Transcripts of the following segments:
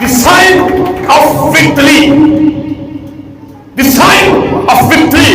The sign of victory, the sign of victory,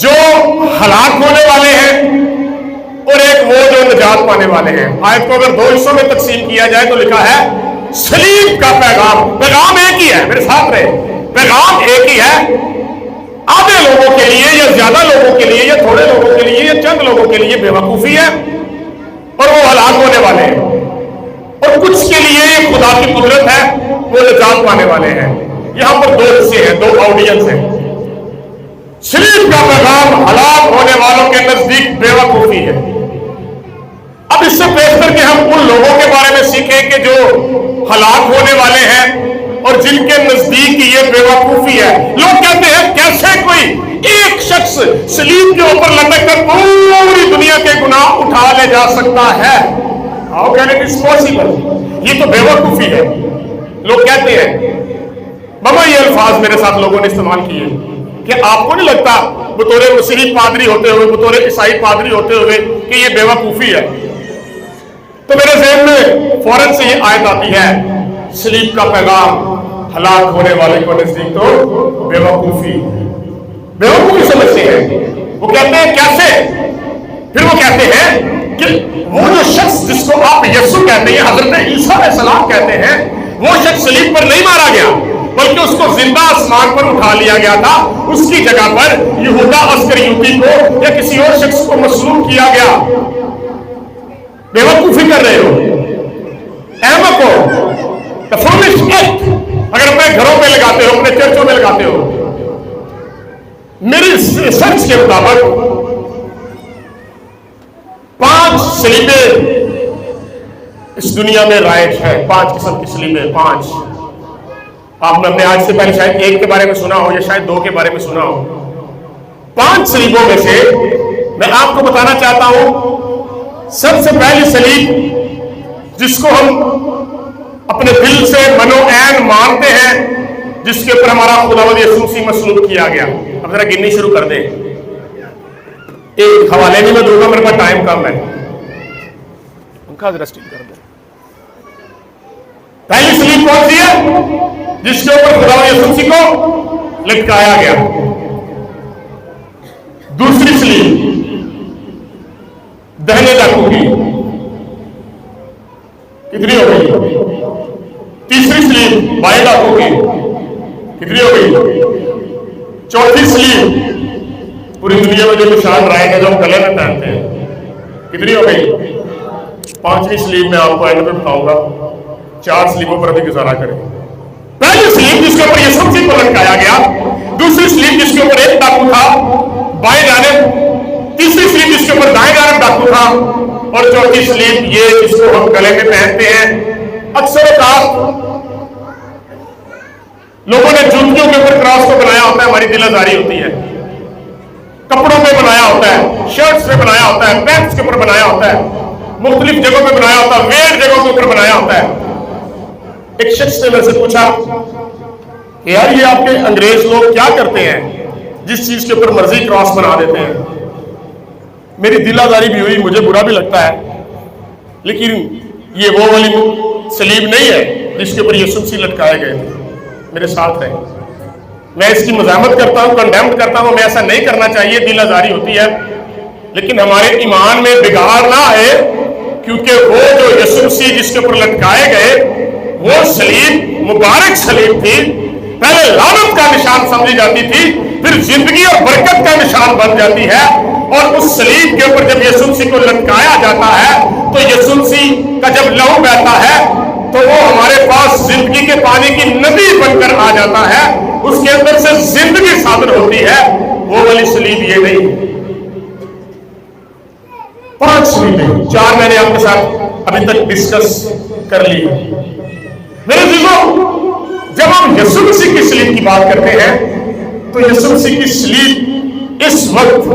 جو ہلاک ہونے والے ہیں اور ایک وہ جو نجات پانے والے ہیں. آیت کو اگر 2 حصوں میں تقسیم کیا جائے تو لکھا ہے صلیب کا پیغام. پیغام ایک ہی ہے، میرے ساتھ رہے، پیغام ایک ہی ہے. آدھے لوگوں کے لیے یا زیادہ لوگوں کے لیے یا تھوڑے لوگوں کے لیے یا چند لوگوں کے لیے بے وقوفی ہے اور وہ ہلاک ہونے والے ہیں، اور کچھ کے لیے یہ خدا کی قدرت ہے، وہ نجات پانے والے ہیں. یہاں پر 2 حصے ہیں، 2 آڈینس ہیں. صلیب کا پیغام ہلاک ہونے والوں کے نزدیک بے وقوفی ہے. اب اس سے بہتر کہ ہم ان لوگوں کے بارے میں سیکھیں کہ جو ہلاک ہونے والے ہیں اور جن کے نزدیک یہ بے وقوفی ہے. لوگ کہتے ہیں کیسے کوئی ایک شخص صلیب کے اوپر لٹک کر پوری دنیا کے گناہ اٹھا لے جا سکتا ہے. How can it is possible؟ یہ تو بے وقوفی ہے. لوگ کہتے ہیں، بابا یہ الفاظ میرے ساتھ لوگوں نے استعمال کیے کہ آپ کو نہیں لگتا بطور مسیحی پادری ہوتے ہوئے، بطور عیسائی پادری ہوتے ہوئے کہ یہ بے وقوفی ہے؟ تو میرے ذہن میں فوراً سے یہ آیت آتی ہے، صلیب کا پیغام ہلاک ہونے والے کو نزدیک تو بے وقوفی. بے وقوفی سمجھتے ہیں. وہ کہتے ہیں کیسے؟ پھر وہ کہتے ہیں کہ وہ جو شخص جس کو آپ یسوع کہتے ہیں، حضرت عیسیٰ علیہ السلام کہتے ہیں، وہ شخص صلیب پر نہیں مارا گیا بلکہ اس کو زندہ آسمان پر اٹھا لیا گیا تھا. اس کی جگہ پر یہودا اسکریوتی کو یا کسی اور شخص کو مصلوب کیا گیا. بے وقوفی کر رہے ہو. احمق ہو. اگر اپنے گھروں میں لگاتے ہو، اپنے چرچوں میں لگاتے ہو. میری ریسرچ کے مطابق 5 صلیبیں اس دنیا میں رائج ہے. 5 قسم کی صلیبیں. 5. آپ نے آج سے پہلے شاید 1 کے بارے میں سنا ہو یا شاید 2 کے بارے میں سنا ہو. 5 صلیبوں میں سے میں آپ کو بتانا چاہتا ہوں، سب سے پہلی صلیب جس کو ہم اپنے دل سے منو عین مانتے ہیں، جس کے اوپر ہمارا خداوند یسوع مسیح مصلوب کیا گیا. اب ذرا گننی شروع کر دیں. ایک حوالے بھی میں دوں گا، میرے پاس ٹائم کم ہے. پنکھا ذرا اسٹیل کر دیں. پہلی صلیب کون سی ہے؟ جس کے اوپر خداوند یسوع مسیح کو لٹکایا گیا. دوسری صلیب دہنے ڈاکو کی. کتنی ہو گئی؟ تیسری صلیب بائیں ڈاکو کی. کتنی ہو گئی؟ چوتھی صلیب پوری دنیا میں جو نشان رائے ہیں جو ہم گلے میں پہنتے ہیں. کتنی ہو گئی؟ 5ویں صلیب میں آپ کو اینڈ میں بتاؤں گا. 4 صلیبوں پر ابھی گزارا کریں. پہلی صلیب جس کے اوپر یسوع مسیح کو لٹکایا گیا. دوسری صلیب جس کے اوپر ایک ڈاکو تھا بائیں جانب. تیسری صلیب جس کے اوپر دائیں جانب ڈاکو تھا. اور چوتھی صلیب یہ جس کو ہم گلے میں پہنتے ہیں. اکثر اوقات لوگوں نے جوتیوں کے اوپر کراس کو بنایا ہوتا ہے، ہماری دل آزاری ہوتی ہے. کپڑوں پہ بنایا ہوتا ہے، شرٹس پہ بنایا ہوتا ہے، پینٹس کے اوپر بنایا ہوتا ہے، مختلف جگہوں پہ بنایا ہوتا ہے، ویئر جگہوں کے اوپر بنایا ہوتا ہے. ایک شخص نے میرے سے پوچھا کہ یار یہ آپ کے انگریز لوگ کیا کرتے ہیں جس چیز کے اوپر مرضی کراس بنا دیتے ہیں؟ میری دل آزاری بھی ہوئی، مجھے برا بھی لگتا ہے، لیکن یہ وہ والی صلیب نہیں ہے جس کے اوپر یسوع مسیح لٹکائے گئے تھے. میرے ساتھ رہیں. میں اس کی مذمت کرتا ہوں، کنڈیمڈ کرتا ہوں. ہمیں ایسا نہیں کرنا چاہیے، دل آزاری ہوتی ہے، لیکن ہمارے ایمان میں بگاڑ نہ آئے، کیونکہ وہ جو یسوع مسیح جس کے اوپر لٹکائے گئے وہ صلیب مبارک صلیب تھی. پہلے لعنت کا نشان سمجھی جاتی تھی، پھر زندگی اور برکت کا نشان بن جاتی ہے. اور اس صلیب کے اوپر جب یسوع مسیح کو لٹکایا جاتا ہے تو یسوع مسیح کا جب لہو بہتا ہے تو وہ ہمارے پاس زندگی کے پانی کی ندی بن کر آ جاتا ہے. اس کے اندر سے زندگی صادر ہوتی ہے. وہ والی صلیب یہ نہیں. 5 صلیبیں، 4 میں نے آپ کے ساتھ ابھی تک ڈسکس کر لی. میرے عزیزو، جب ہم یسوع مسیح کی صلیب کی بات کرتے ہیں تو یسوع مسیح کی صلیب اس وقت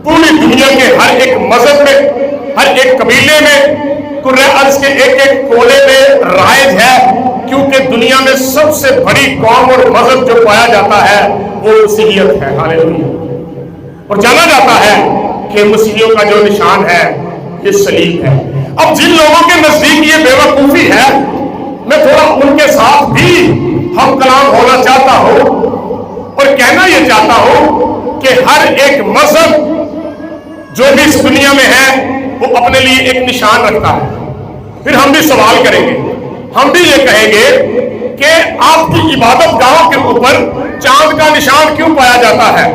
پوری دنیا کے ہر ایک مذہب میں، ہر ایک قبیلے میں، قرہ ارض کے ایک ایک کولے میں رائج ہے. کیونکہ دنیا میں سب سے بڑی قوم اور مذہب جو پایا جاتا ہے وہ مسیحیت ہے. ہاللیلویا. اور جانا جاتا ہے کہ مسیحیوں کا جو نشان ہے یہ صلیب ہے. اب جن لوگوں کے نزدیک یہ بے وقوفی ہے، میں تھوڑا ان کے ساتھ بھی ہم کلام ہونا چاہتا ہوں اور کہنا یہ چاہتا ہوں کہ ہر ایک مذہب جو بھی اس دنیا میں ہے وہ اپنے لیے ایک نشان رکھتا ہے. پھر ہم بھی سوال کریں گے, ہم بھی یہ کہیں گے کہ آپ کی عبادت گاہوں کے اوپر چاند کا نشان کیوں پایا جاتا ہے.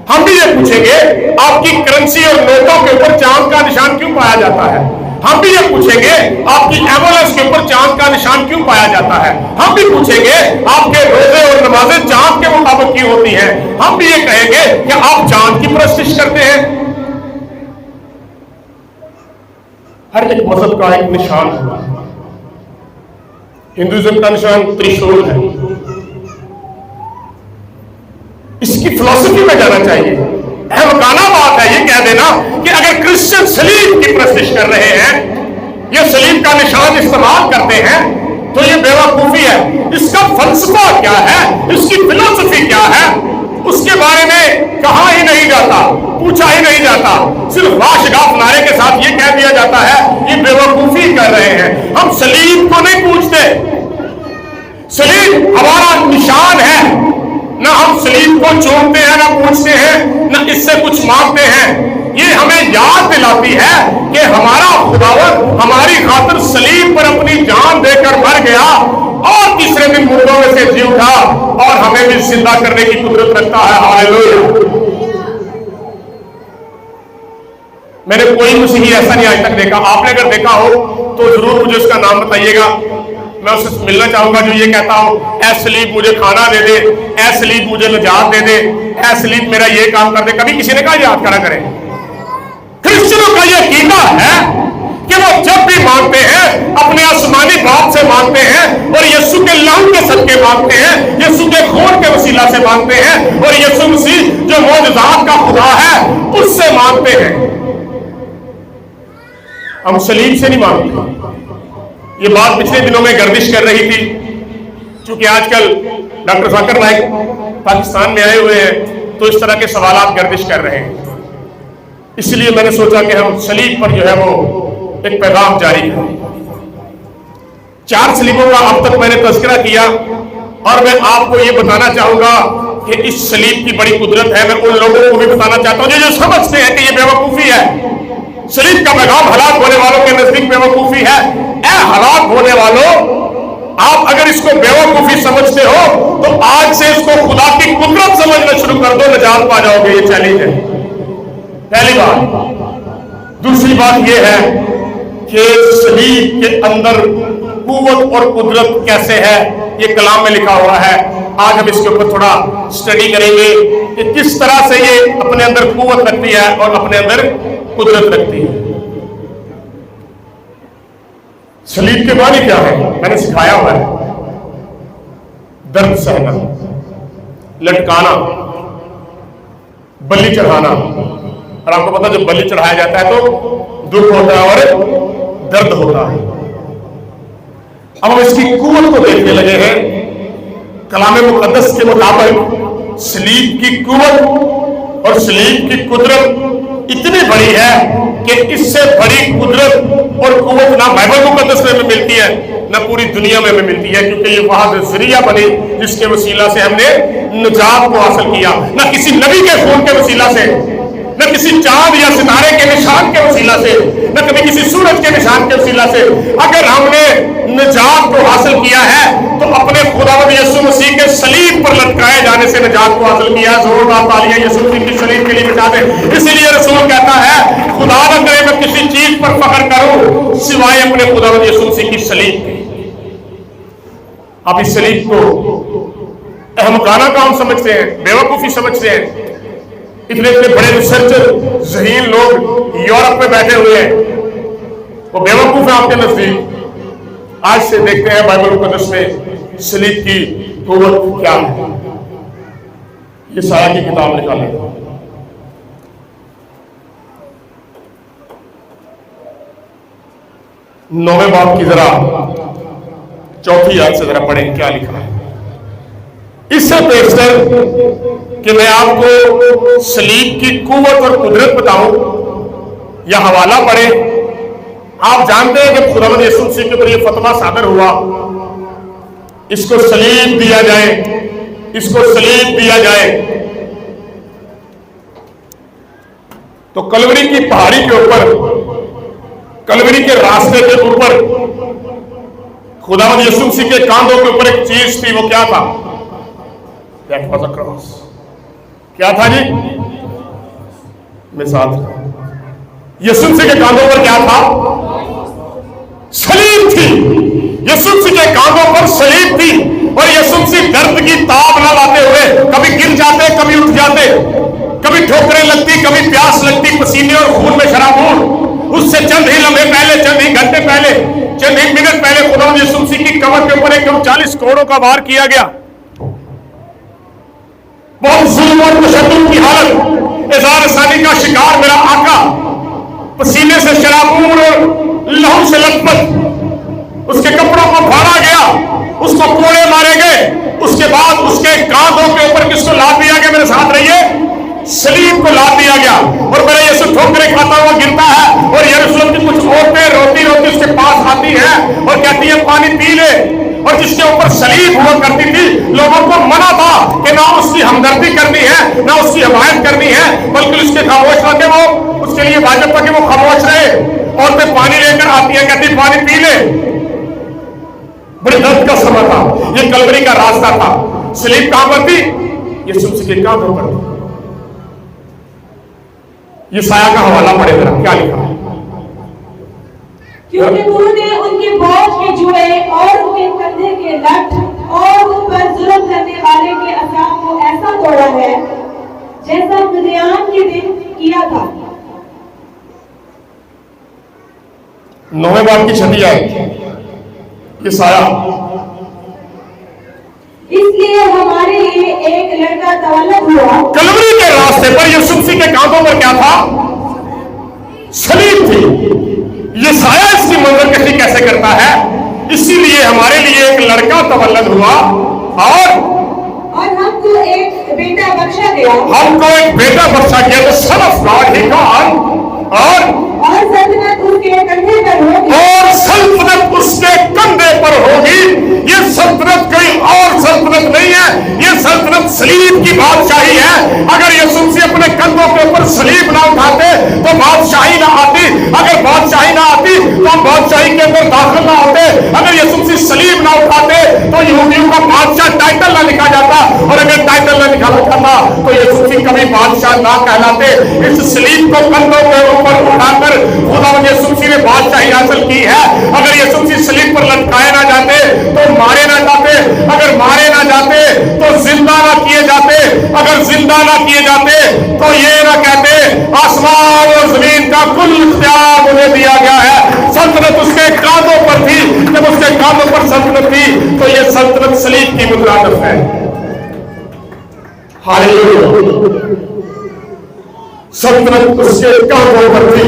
ہم بھی یہ پوچھیں گے آپ کی کرنسی اور نوٹوں کے اوپر چاند کا نشان کیوں پایا جاتا ہے. ہم بھی یہ پوچھیں گے آپ کی ایمبولینس کے اوپر چاند کا نشان کیوں پایا جاتا ہے. ہم بھی پوچھیں گے آپ کے روزے اور نمازیں چاند کے مطابق کیوں ہوتی ہیں. ہم بھی یہ کہیں گے کہ آپ چاند کی پرستش کرتے ہیں. ہر ایک مذہب کا ایک نشان ہے. ہندوازم کا نشان ترشول ہے. اس کی فلسفی میں جانا چاہیے. احمقانہ بات ہے یہ کہہ دینا کہ اگر کرسچن صلیب کی پرستش کر رہے ہیں, یہ صلیب کا نشان استعمال کرتے ہیں, تو یہ بیوقوفی ہے. اس کا فلسفہ کیا ہے, اس کی فلسفی کیا ہے, اس کے بارے میں کہا ہی نہیں جاتا, پوچھا ہی نہیں جاتا. صرف واشگاف نعرے کے ساتھ یہ کہہ دیا جاتا ہے یہ بیوقوفی کر رہے ہیں. ہم صلیب کو نہیں پوچھتے. صلیب ہمارا نشان ہے. نہ ہم صلیب کو چومتے ہیں, نہ پوچھتے ہیں, نہ اس سے کچھ مانگتے ہیں. یہ ہمیں یاد دلاتی ہے کہ ہمارا خداوند ہماری خاطر صلیب پر اپنی جان دے کر مر گیا اور تیسرے دن مردوں میں سے جی اٹھا اور ہمیں بھی زندہ کرنے کی قدرت رکھتا ہے. ہاللیلویا. میں نے کوئی مسیحی ایسا نہیں آج تک دیکھا, آپ نے اگر دیکھا ہو تو ضرور مجھے اس کا نام بتائیے گا. میں اسے ملنا چاہوں گا جو یہ کہتا ہو اے صلیب مجھے کھانا دے دے, اے صلیب مجھے نجات دے دے, اے صلیب میرا یہ کام کر دے. کبھی کسی نے کہا یاد کرا کریں. کرسچنوں کا یہ عقیدہ ہے کہ وہ جب بھی مانگتے ہیں اپنے آسمانی باپ سے مانگتے ہیں اور یسوع کے لہو کے صدقے مانگتے ہیں, یسوع کے خون کے وسیلہ سے مانگتے ہیں اور یسوع مسیح جو معجزات کا خدا ہے اس سے مانگتے ہیں. ہم صلیب سے نہیں مانگتے. یہ بات پچھلے دنوں میں گردش کر رہی تھی, چونکہ آج کل ڈاکٹر ذاکر نائک پاکستان میں آئے ہوئے ہیں تو اس طرح کے سوالات گردش کر رہے ہیں. اس لیے میں نے سوچا کہ ہم صلیب پر جو ہے وہ ایک پیغام جاری کریں. 4 صلیبوں کا اب تک میں نے تذکرہ کیا اور میں آپ کو یہ بتانا چاہوں گا کہ اس صلیب کی بڑی قدرت ہے. میں ان لوگوں کو بھی بتانا چاہتا ہوں جو سمجھتے ہیں کہ یہ بیوقوفی ہے. صلیب کا پیغام ہلاک ہونے والوں کے نزدیک بیوقوفی ہے. اے ہلاک ہونے والوں, آپ اگر اس کو بیوقوفی سمجھتے ہو تو آج سے اس کو خدا کی قدرت سمجھنا شروع کر دو, نجات پا جاؤ گے. یہ چیلنج ہے, پہلی بات. دوسری بات یہ ہے کہ صلیب کے اندر قوت اور قدرت کیسے ہے, یہ کلام میں لکھا ہوا ہے. آج ہم اس کے اوپر تھوڑا اسٹڈی کریں گے کہ کس طرح سے یہ اپنے اندر قوت رکھتی ہے اور اپنے اندر قدرت رکھتی ہے. صلیب کے معنی کیا ہے میں نے سکھایا ہوا ہے. درد سہنا, لٹکانا, بلی چڑھانا. اور آپ کو پتا جب بلی چڑھایا جاتا ہے تو دکھ ہوتا ہے اور درد ہوتا ہے. اب ہم اس کی قوت کو دیکھنے لگے ہیں. کلام مقدس کے مطابق صلیب کی قوت اور صلیب کی قدرت اتنی بڑی ہے کہ اس سے بڑی قدرت اور قوت نہ بائبل مقدس میں ملتی ہے نہ پوری دنیا میں ملتی ہے, کیونکہ یہ وہاں سے ذریعہ بنی جس کے وسیلہ سے ہم نے نجات کو حاصل کیا. نہ کسی نبی کے خون کے وسیلہ سے, نہ کسی چاند یا ستارے کے نشان کے وسیلہ سے, نہ کبھی کسی سورج کے نشان کے وسیلہ سے. اگر ہم نے نجات کو حاصل کیا ہے تو اپنے خداوند یسوع مسیح کے صلیب پر لٹکائے جانے سے نجات کو حاصل کیا. زوردار تالیاں یسوع مسیح کی صلیب کے لیے بجا دیں. اسی لیے رسول کہتا ہے خدا نہ کرے میں کسی چیز پر فخر کروں سوائے اپنے خداوند یسوع مسیح کی صلیب کے. آپ اس صلیب کو احمقانہ کام سمجھتے ہیں, بیوقوفی سمجھتے ہیں. اتنے بڑے ریسرچر ذہین لوگ یورپ میں بیٹھے ہوئے ہیں, وہ بیوقوف ہیں آپ کے نزدیک. آج سے دیکھتے ہیں بائبل مقدس میں صلیب کی قوت کیا ہے. یہ سایہ کی کتاب نکالیں. 9ویں باب کی ذرا 4تھی آیت سے ذرا پڑھیں کیا لکھا ہے. اس سے پیشتر کہ میں آپ کو صلیب کی قوت اور قدرت بتاؤں یا حوالہ پڑھیں. آپ جانتے ہیں کہ خداوند یسوع مسیح کے اوپر یہ فتویٰ صادر ہوا اس کو صلیب دیا جائے, اس کو صلیب دیا جائے. تو کلوری کی پہاڑی کے اوپر، کلوری کے راستے کے اوپر خداوند یسوع مسیح کے کاندھوں کے اوپر ایک چیز تھی، وہ کیا تھا؟ That was a cross. کیا تھا جی؟ مثال یسوع مسیح کے کاندھوں پر کیا تھا؟ صلیب تھی. یسوع مسیح کے کاندھوں پر صلیب تھی، اور یسوع مسیح درد کی تاب نہ لاتے ہوئے کبھی گر جاتے، کبھی اٹھ جاتے، کبھی ٹھوکریں لگتی، کبھی پیاس لگتی، پسینے اور خون میں شرابور. اس سے چند ہی لمحے پہلے، چند ہی گھنٹے پہلے، چند ہی منٹ پہلے خداوند یسوع مسیح کی کمر کے اوپر ایک 40 کوڑوں کا وار کیا گیا. بہت ظلم اور تشدد کی حالت، اظہار ثانی کا شکار میرا آقا، پسینے سے شرابور اور لہو سے لت پت، اس کے کپڑوں کو پھاڑا گیا، اس کو کوڑے مارے گئے. اس کے بعد اس کے کاندھوں کے اوپر کس کو لاد دیا گیا؟ میرے ساتھ رہیے، صلیب کو لاد دیا گیا. اور میرا یسوع ٹھوکریں کھاتا ہوا گرتا ہے، اور یروشلم کی کچھ عورتیں روتی روتی اس کے پاس آتی ہیں اور کہتی ہیں پانی پی لے. اور جس کے اوپر صلیب ہوا کرتی تھی، لوگوں کو منع تھا کہ نہ اس کی ہمدردی کرنی ہے، نہ اس کی حمایت کرنی ہے، بلکہ اس کے خاموش رہتے، وہ اس کے لیے واجب تھا کہ وہ خاموش رہے. عورتیں پانی لے کر آتی ہیں، کہتی پانی پی لے. بڑے درد کا سماں تھا، یہ کلوری کا راستہ تھا. صلیب کہاں پر تھی؟ یسوع مسیح کے کاندھوں پر تھی. یہ سایہ کا حوالہ پڑھے ذرا، کیا لکھا ہے؟ کیونکہ تو نے ان کے بوجھ کے جوڑے اور ان کے کندھے کے لٹ اور ان پر ظلم کرنے والے کے عذاب کو ایسا توڑا ہے جیسا مدیان کے دن کیا تھا. 9ویں باب کی 6 آیت، یہ سایہ. اس لیے ہمارے لیے ایک لڑکا تولد ہوا. کلوری کے راستے پر یسوع مسیح کے کاندھوں پر کیا تھا؟ صلیب تھی. یہ سایہ اس کی منظر کشی کیسے کرتا ہے؟ اسی لیے ہمارے لیے ایک لڑکا تولد ہوا، اور ہم کو ایک بیٹا بخشا گیا. ہم کو ایک بیٹا بخشا گیا. تو سن آف گاڈ ہی گاڈ، اور سلطنت اس کے کندھے پر ہوگی. اور سلطنت اس کے کندھے پر ہوگی. یہ سلطنت کوئی اور سلطنت نہیں ہے، یہ سلطنت صلیب کی بادشاہی ہے. اگر یسوع مسیح اپنے کندھوں کے اوپر صلیب نہ اٹھاتے تو بادشاہی نہ آتی. اگر بادشاہی نہ آتی تو ہم بادشاہی کے اندر داخل نہ ہوتے. اگر یسوع مسیح صلیب نہ اٹھاتے تو یہودیوں کا بادشاہ ٹائٹل نہ لکھا جاتا، اور اگر ٹائٹل نہ لکھا جاتا تو یسوع مسیح کبھی بادشاہ نہ کہلاتے. اس صلیب کو کندھوں کے اوپر اٹھا کر خداوند یسوع مسیح نے بادشاہی حاصل کی ہے. اگر یسوع مسیح صلیب پر لٹکائے نہ جاتے تو مارے نہ جاتے، اگر مارے نہ جاتے تو زندہ نہ کیے جاتے، اگر زندہ نہ کیے جاتے تو یہ نہ کہتے آسمان اور زمین کا کل اختیار انہیں دیا گیا ہے. سلطنت اس کے کاندھوں پر تھی. جب اس کے کاندھوں پر سلطنت تھی تو یہ سلطنت صلیب کی مترادف ہے. ہاللیلویا. سلطنت اس کے کاندھوں پر تھی.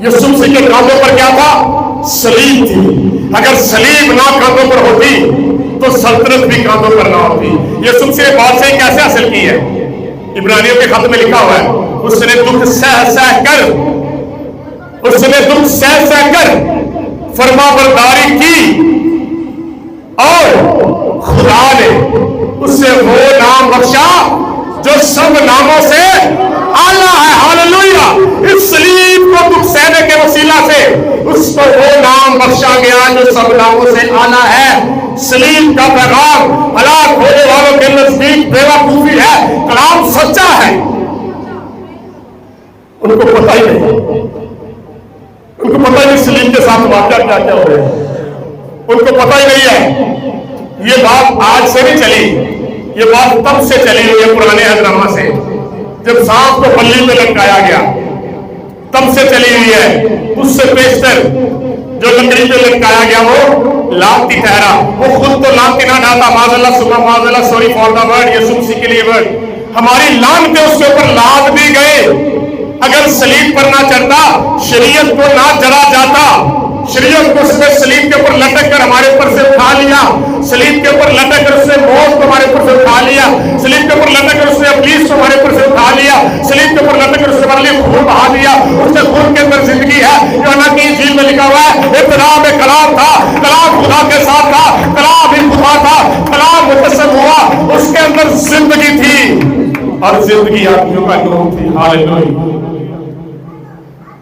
یسوع مسیح کے کاندھوں پر کیا تھا؟ صلیب تھی. اگر صلیب نہ کاندھوں پر ہوتی تو سلطنت بھی کاندھوں پر نہ ہوتی. یسوع مسیح نے بادشاہی کیسے حاصل کی ہے؟ عبرانیوں کے خط میں لکھا ہوا ہے، اس نے دکھ سہ کر، اس نے دکھ سہ کر فرما برداری کی، اور خدا نے اسے وہ نام بخشا جو سب ناموں سے اعلیٰ ہے. ہاللیلویا. اس صلیب کو دکھ سہنے کے وسیلہ سے اس کو وہ نام بخشا گیا جو سب ناموں سے اعلیٰ ہے. صلیب کا پیغام ہلاک ہونے والوں کے نزدیک بیوقوفی ہے، کلام سچا ہے. ان کو پتہ ہی نہیں، ان کو پتہ ہی نہیں صلیب کے ساتھ واقعہ کیا کیا ہو رہے ہیں. ان کو پتہ ہی نہیں ہے. یہ بات آج سے نہیں چلی، یہ بات تب سے چلی ہوئی ہے، پرانے عہد سے، جب سانپ کو پلی میں لٹکایا گیا تب سے چلی ہوئی ہے. اس سے بیشتر جو لکڑی پہ لٹکایا گیا وہ لانتی ٹھہرا. وہ خود تو لانتی نہ ڈالتا، معاذ اللہ سبحان معاذ اللہ، سوری فار دا ورڈ، یسوع مسیح کے لیے ورڈ. ہماری لانتیں اس کے اوپر لاد دی گئے. اگر صلیب پر نہ چڑھتا، شریعت کو نہ جڑا جاتا، شریعت کو اس نے صلیب کے اوپر لٹک کر ہمارے اوپر سے اٹھا لیا. صلیب کے اوپر لٹک کر اس نے موت کو ہمارے اوپر سے اٹھا لیا. صلیب کے اوپر لٹک کر اس نے ابلیس کو ہمارے اوپر سے اٹھا لیا. صلیب کے اوپر لٹک کر اس نے ہمارے لیے خون بہا دیا. اس نے خون کے اندر زندگی ہے. یوحنا کی انجیل میں لکھا ہوا ہے، ابتدا میں کلام تھا، کلام خدا کے ساتھ تھا، کلام ہی خدا تھا، کلام مجسم ہوا، اس کے اندر زندگی تھی اور زندگی آدمیوں کا نور تھی. ہاللیلویا.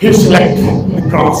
He selected the cross,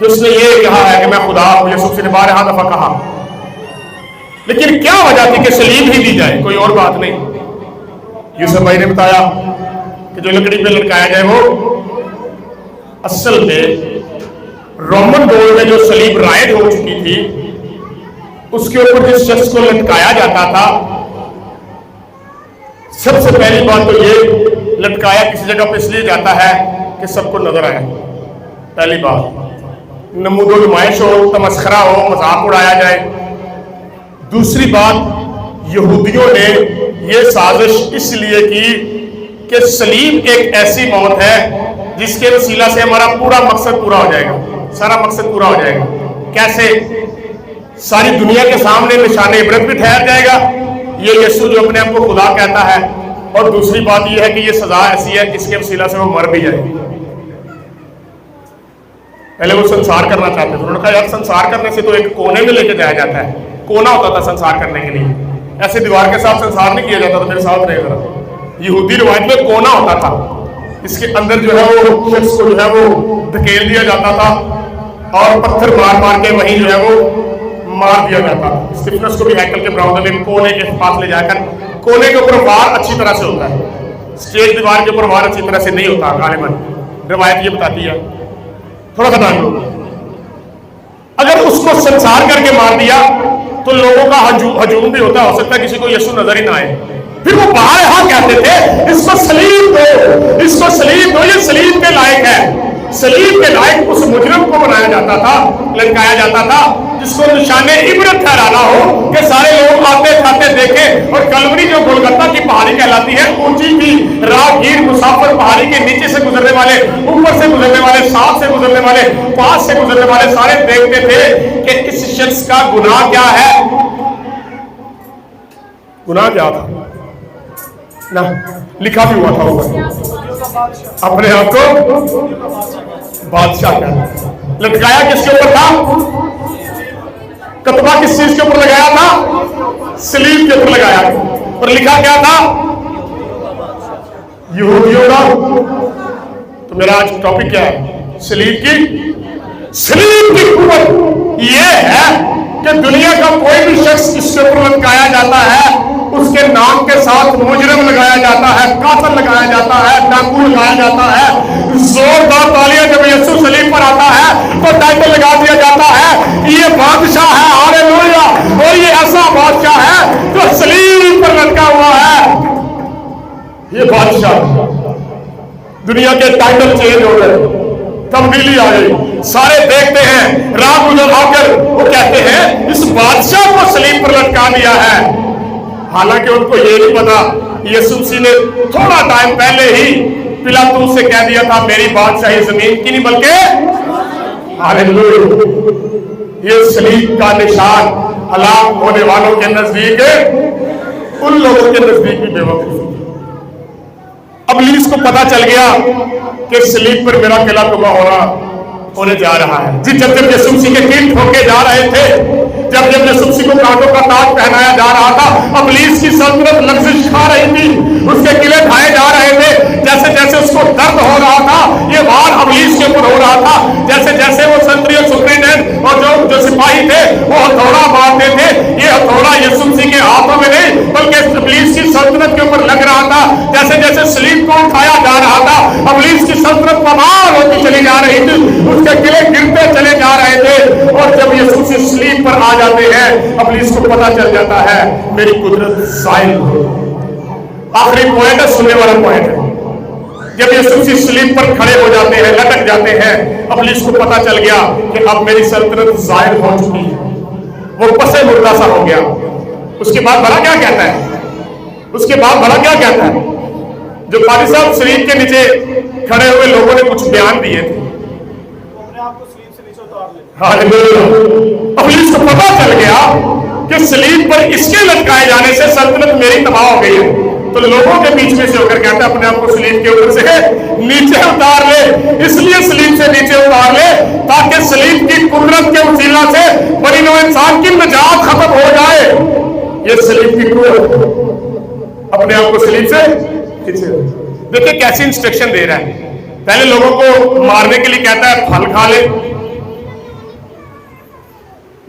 کہ اس نے یہ کہا ہے کہ میں خدا ہوں، یسوع سے نے 12 دفعہ کہا، لیکن کیا وجہ تھی کہ سلیب ہی دی جائے؟ کوئی اور بات نہیں۔ یوسف بھائی نے بتایا کہ جو لکڑی پہ لٹکایا جائے وہ اصل میں رومن دور میں جو سلیب رائج ہو چکی تھی اس کے اوپر جس شخص کو لٹکایا جاتا تھا، سب سے پہلی بات تو یہ لٹکایا کسی جگہ پہ اس لیے جاتا ہے کہ سب کو نظر آئے، پہلی بات نمود و نمائش ہو، تمسخرہ ہو، مذاق اڑایا جائے۔ دوسری بات یہودیوں نے یہ سازش اس لیے کی کہ سلیب ایک ایسی موت ہے جس کے وسیلہ سے ہمارا پورا مقصد پورا ہو جائے گا، سارا مقصد پورا ہو جائے گا۔ کیسے؟ ساری دنیا کے سامنے نشان عبرت بھی ٹھہر جائے گا یہ یسوع جو اپنے آپ کو خدا کہتا ہے، اور دوسری بات یہ ہے کہ یہ سزا ایسی ہے جس کے وسیلہ سے وہ مر بھی جائے گی۔ پہلے وہ سنسار کرنا چاہتے تھے، انہوں نے کہا یار سنسار کرنے سے تو ایک کونے میں لے کے جایا جاتا ہے، کونا ہوتا تھا سنسار کرنے کے لیے، ایسے دیوار کے ساتھ سنسار نہیں کیا جاتا تھا، میرے ساتھ رہے ذرا، یہودی روایت میں کونا ہوتا تھا، اس کے اندر جو ہے وہ شخص کو جو ہے وہ دھکیل دیا جاتا تھا اور پتھر مار مار کے وہیں جو ہے وہ مار دیا جاتا تھا۔ اسٹیفنس کو بھی ہیکل کے براؤزر میں کونے کے پاس لے جا کر، کونے کے اوپر وار اچھی طرح سے ہوتا ہے، اسٹیج دیوار کے اوپر وار اچھی طرح سے نہیں ہوتا غالباً، روایت یہ بتاتی ہے۔ تھوڑا سا دھیان دو، اگر اس کو سنسار کر کے مار دیا تو لوگوں کا ہجوم بھی ہوتا، ہو سکتا ہے کسی کو یسوع نظر ہی نہ آئے، پھر وہ باہر ہاں کہتے تھے اس کو سلیب دو، اس کو سلیب دو، یہ سلیب کے لائق ہے۔ سلیب کے لائق اس مجرم کو بنایا جاتا تھا، لٹکایا جاتا تھا جس کو نشان عبرت ٹھہرانا ہو کہ سارے لوگ آتے کھاتے دیکھیں۔ اور کلوری جو گولگتہ کی پہاڑی کہلاتی ہے، اونچی تھی، راہگیر مسافر پہاڑی کے نیچے سے گزرنے والے، اوپر سے گزرنے والے، ساتھ سے گزرنے والے، پاس سے گزرنے والے سارے دیکھتے تھے کہ اس شخص کا گناہ کیا ہے۔ گناہ کیا تھا؟ نہ لکھا بھی ہوا تھا اوپر، اپنے آپ کو بادشاہ کہتا۔ لٹکایا کس کے اوپر تھا؟ کتبہ کس چیز کے اوپر لگایا تھا؟ سلیب کے اوپر لگایا، اور لکھا کیا تھا؟ یہودیوں کا۔ تو میرا آج ٹاپک کیا ہے؟ سلیب کی قوت یہ ہے کہ دنیا کا کوئی بھی شخص اس کے اوپر لٹکایا جاتا ہے، اس کے نام کے ساتھ مجرم لگایا جاتا ہے، قاتل لگایا جاتا ہے، ڈاکو لگایا جاتا ہے۔ زوردار تالیاں جب یسوع سلیب پر آتا ہے تو ٹائٹل لگا دیا جاتا ہے یہ بادشاہ ہے، ہاللیلویا، اور یہ ایسا بادشاہ ہے جو سلیب پر لٹکا ہوا ہے۔ یہ بادشاہ، دنیا کے ٹائٹل چینج ہو گئے، تبدیلی آ گئی، سارے دیکھتے ہیں، راہ گزر آ کر وہ کہتے ہیں اس بادشاہ کو سلیب پر لٹکا دیا ہے۔ حالانکہ ان کو یہ نہیں پتا یسوع مسیح نے تھوڑا ٹائم پہلے ہی پلاطس سے کہہ دیا تھا میری بادشاہی زمین کی نہیں بلکہ ہاللیلویا۔ یہ سلیب کا نشان ہلاک ہونے والوں کے نزدیک، ان لوگوں کے نزدیک بھی بے وقوفی۔ ابلیس کو پتا چل گیا کہ سلیب پر میرا قلعہ تباہ ہونے جا رہا ہے۔ جب یسوع مسیح کے تیر ٹھوکے جا رہے تھے، جب یسوع مسیح کو کانٹوں کا تاج پہنایا جا رہا تھا، ابلیس کی سلطنت لغزش کھا رہی تھی، اس کے قلعے ڈھائے جا رہے تھے۔ جیسے جیسے اس کو درد ہو رہا تھا، یہ وار ابلیس کے اوپر ہو رہا تھا، جیسے جیسے وہ سنتری اور سپرینٹینڈنٹ اور جو سپاہی تھے وہ ہتھوڑا مارتے تھے، یہ ہتھوڑا یسوع مسیح کے ہاتھوں میں نہیں بلکہ ابلیس کی سلطنت کے اوپر لگ رہا تھا۔ جیسے جیسے سلیب کو اٹھایا جا رہا تھا، ابلیس کی سلطنت پامال ہوتی چلی جا رہی تھی، اس کے قلعے گرتے چلے جا رہے تھے۔ اور جب یسوع مسیح سلیب پر آ جاتے ہیں، ابلیس کو پتا چل جاتا ہے میری قدرت زائل ہو۔ آخری پوائنٹ ہے، سننے والا پوائنٹ ہے، جب یسوع مسیح سلیب پر کھڑے ہو جاتے ہیں، لٹک جاتے ہیں، ابلیس کو پتا چل گیا کہ اب میری سلطنت زائل ہو چکی ہے، وہ پسے مردہ سا ہو گیا۔ اس کے بعد بھلا کیا کہتا ہے؟ اس کے بعد بھلا کیا کہتا ہے؟ جو قاضی صاحب سلیب کے نیچے کھڑے ہوئے لوگوں نے کچھ بیان دیے تھے، ابلیس کو پتا چل گیا کہ سلیب پر اس کے لٹکائے جانے سے سلطنت میری تباہ ہو گئی ہے، تو لوگوں کے بیچ میں سے ہو کر کہتا ہے اپنے آپ کو سلیب کے اوپر سے نیچے اتار لے۔ اس لیے سلیب سے نیچے اتار لے تاکہ سلیب کی قدرت کے وسیلہ سے بنی نوع انسان کی نجات ختم ہو جائے۔ یہ سلیب کی قوت، اپنے آپ کو سلیب سے نیچے۔ دیکھیں کیسی انسٹرکشن دے رہا ہے، پہلے لوگوں کو مارنے کے لیے کہتا ہے پھل کھا لے،